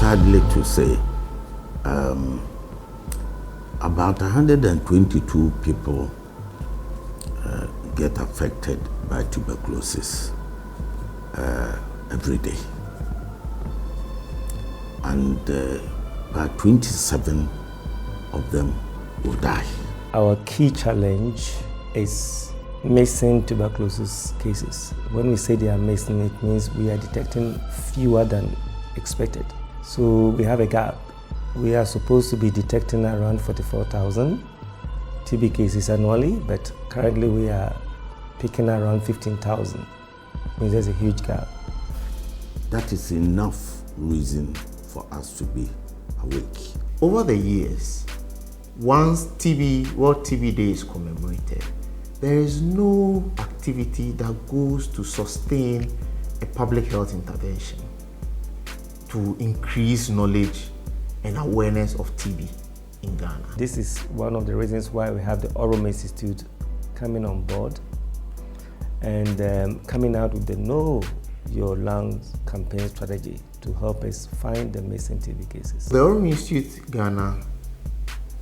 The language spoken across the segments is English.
sadly to say, about 122 people get affected by tuberculosis every day. And about 27 of them will die. Our key challenge is missing tuberculosis cases. When we say they are missing, it means we are detecting fewer than expected. So we have a gap. We are supposed to be detecting around 44,000 TB cases annually, but currently we are picking around 15,000. It means there's a huge gap. That is enough reason for us to be awake. Over the years, once World TB Day is commemorated, there is no activity that goes to sustain a public health intervention to increase knowledge and awareness of TB in Ghana. This is one of the reasons why we have the Orome Institute coming on board and coming out with the Know Your Lungs campaign strategy to help us find the missing TB cases. The Orome Institute Ghana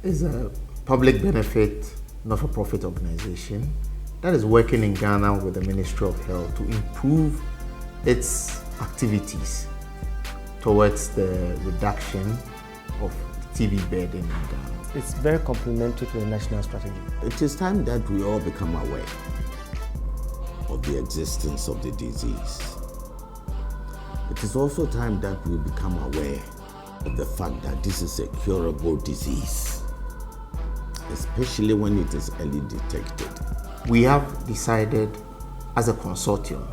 is a public benefit, not-for-profit organization that is working in Ghana with the Ministry of Health to improve its activities towards the reduction of TB burden in Ghana. It's very complementary to the national strategy. It is time that we all become aware of the existence of the disease. It is also time that we become aware of the fact that this is a curable disease, especially when it is early detected. We have decided as a consortium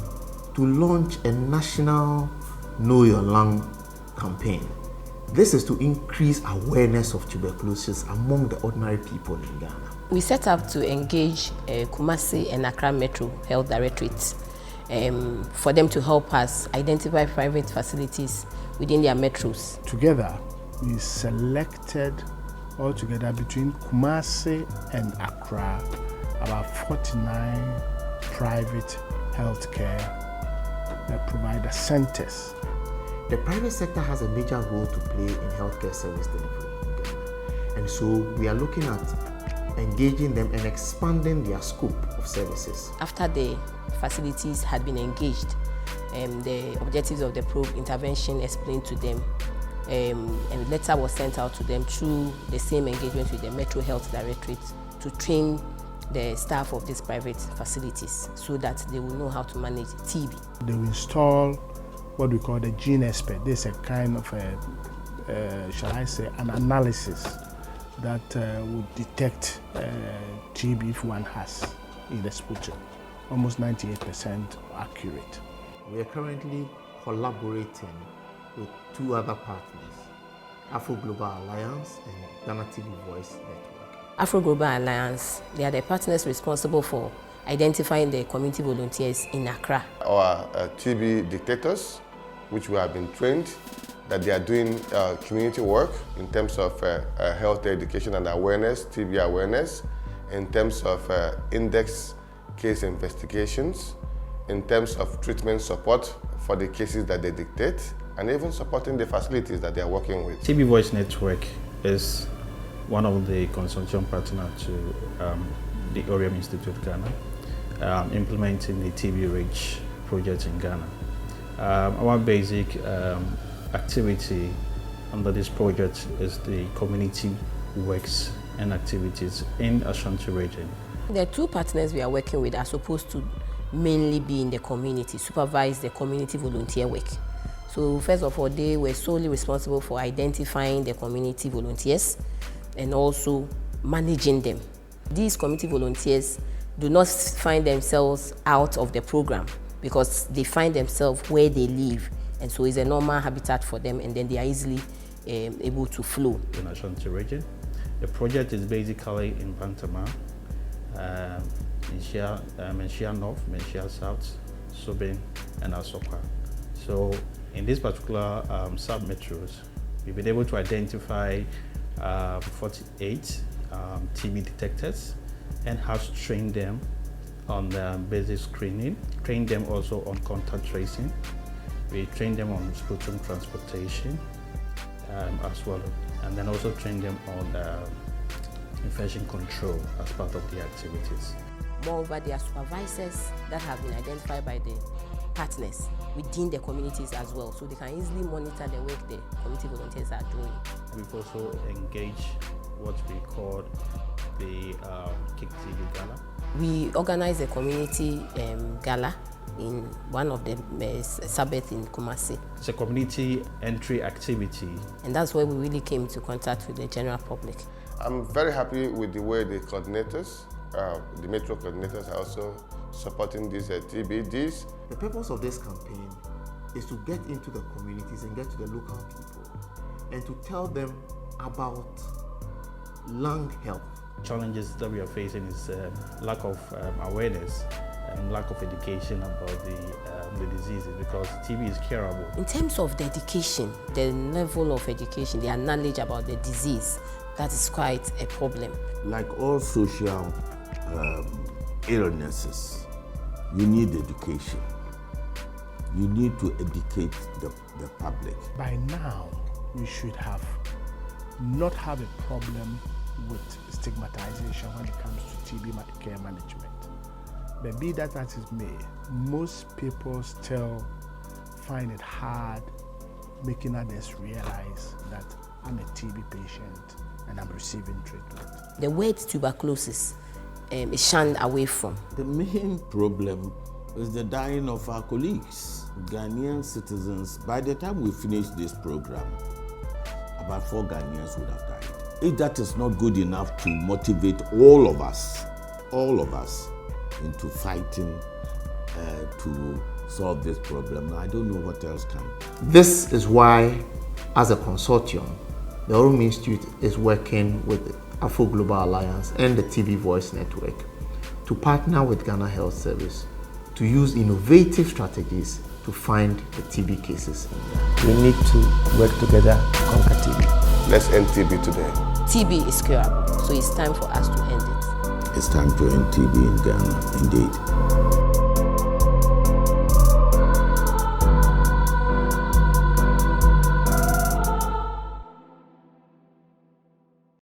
to launch a national Know Your Lung campaign. This is to increase awareness of tuberculosis among the ordinary people in Ghana. We set up to engage Kumasi and Accra Metro Health Directorates for them to help us identify private facilities within their metros. Together, we selected altogether between Kumasi and Accra about 49 private healthcare provider centers. The private sector has a major role to play in healthcare service delivery in Ghana. And so we are looking at engaging them and expanding their scope of services. After the facilities had been engaged, the objectives of the probe intervention explained to them, and a letter was sent out to them through the same engagement with the Metro Health Directorate to train the staff of these private facilities so that they will know how to manage TB. They will install what we call the gene expert. This is a kind of shall I say, an analysis that will detect TB if one has in the sputum. Almost 98% accurate. We are currently collaborating with two other partners, Afro Global Alliance and Ghana TB Voice Network. Afro Global Alliance, they are the partners responsible for identifying the community volunteers in Accra. Our TB detectors, which we have been trained, that they are doing community work in terms of health education and awareness, TB awareness, in terms of index case investigations, in terms of treatment support for the cases that they dictate, and even supporting the facilities that they are working with. TB Voice Network is one of the consortium partners to the Orome Institute Ghana, implementing the TB Reach project in Ghana. Our basic activity under this project is the community works and activities in Ashanti region. The two partners we are working with are supposed to mainly be in the community, supervise the community volunteer work. So first of all, they were solely responsible for identifying the community volunteers and also managing them. These community volunteers do not find themselves out of the program because they find themselves where they live, and so it's a normal habitat for them, and then they are easily able to flow. In Ashanti region, the project is basically in Bantama, Menchia North, Menchia South, Subin, and Asokwa. So in this particular sub-metros, we've been able to identify 48 TB detectors and have trained them on basic screening, trained them also on contact tracing. We trained them on sputum transportation. are swallowed, and then also train them on infection control as part of the activities. Moreover, there are supervisors that have been identified by the partners within the communities as well, so they can easily monitor the work the community volunteers are doing. We've also engaged what we call the Kick TV Gala. We organize a community gala in one of the suburbs in Kumasi. It's a community entry activity. And that's where we really came into contact with the general public. I'm very happy with the way the coordinators, the metro coordinators are also supporting these TBDs. The purpose of this campaign is to get into the communities and get to the local people and to tell them about lung health. Challenges that we are facing is lack of awareness and lack of education about the diseases, because TB is curable. In terms of the education, the level of education, their knowledge about the disease, that is quite a problem. Like all social illnesses, you need education. You need to educate the public. By now, we should not have a problem with stigmatization when it comes to TB care management. But be that as it may, most people still find it hard making others realize that I'm a TB patient and I'm receiving treatment. The word tuberculosis is shunned away from. The main problem is the dying of our colleagues, Ghanaian citizens. By the time we finish this program, about 4 Ghanaians would have died. If that is not good enough to motivate all of us into fighting to solve this problem, I don't know what else can. This is why, as a consortium, the Oromo Institute is working with the Afro Global Alliance and the TB Voice Network to partner with Ghana Health Service to use innovative strategies to find the TB cases. We need to work together to conquer TB. Let's end TB today. TB is curable, so it's time for us to end it. It's time to end TB in Ghana, indeed.